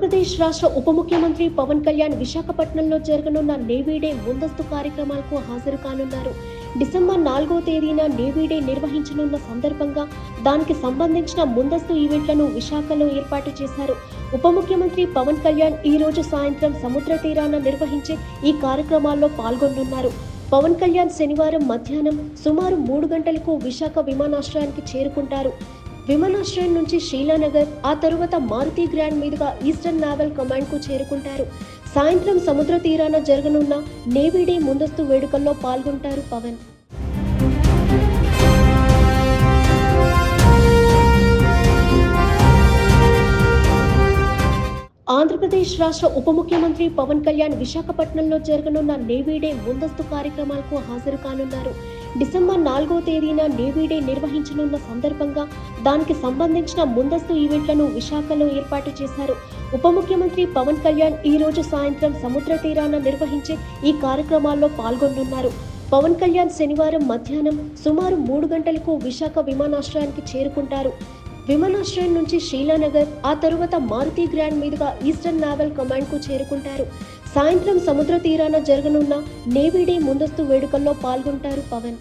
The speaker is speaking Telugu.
ఆంధ్రప్రదేశ్ రాష్ట్ర ఉప ముఖ్యమంత్రి పవన్ కళ్యాణ్ విశాఖపట్నంలో జరగనున్న నేవీ డే ముందస్తు కార్యక్రమాలకు హాజరు కానున్నారు. డిసెంబర్ 4వ తేదీన నేవీ డే నిర్వహించనున్న సందర్భంగా దానికి సంబంధించిన ముందస్తు ఈవెంట్లను విశాఖలో ఏర్పాటు చేశారు. ఉప ముఖ్యమంత్రి పవన్ కళ్యాణ్ ఈ రోజు సాయంత్రం సముద్ర తీరాన నిర్వహించే ఈ కార్యక్రమాల్లో పాల్గొనున్నారు. పవన్ కళ్యాణ్ శనివారం మధ్యాహ్నం సుమారు 3 గంటలకు విశాఖ విమానాశ్రయానికి చేరుకుంటారు. విమానాశ్రయం నుంచి శ్రీలానగర్, ఆ తరువాత మారుతి గ్రాండ్ మీదుగా ఈస్టర్న్ నావల్ కమాండ్ కు చేరుకుంటారు. సాయంత్రం సముద్ర తీరాన జరగనున్న నేవీ డే ముందస్తు వేడుకల్లో పాల్గొంటారు పవన్. ఆంధ్రప్రదేశ్ రాష్ట్ర ఉప ముఖ్యమంత్రి పవన్ కళ్యాణ్ విశాఖపట్నంలో జరగనున్న నేవీ డే ముందస్తు కార్యక్రమాలకు హాజరు కానున్నారు. డిసెంబర్ 4వ తేదీన నేవీ డే నిర్వహించనున్న సందర్భంగా దానికి సంబంధించిన ముందస్తు ఈవెంట్లను విశాఖలో ఏర్పాటు చేశారు. ఉప ముఖ్యమంత్రి పవన్ కళ్యాణ్ ఈ రోజు సాయంత్రం సముద్ర తీరాన నిర్వహించే ఈ కార్యక్రమాల్లో పాల్గొనున్నారు. పవన్ కళ్యాణ్ శనివారం మధ్యాహ్నం సుమారు 3 గంటలకు విశాఖ విమానాశ్రయానికి చేరుకుంటారు. విమానాశ్రయం నుంచి శ్రీలానగర్, ఆ తరువాత మారుతి గ్రాండ్ మీదుగా ఈస్టర్న్ నావల్ కమాండ్ కు చేరుకుంటారు. సాయంత్రం సముద్ర తీరాన జరగనున్న నేవీ డే ముందస్తు వేడుకల్లో పాల్గొంటారు పవన్.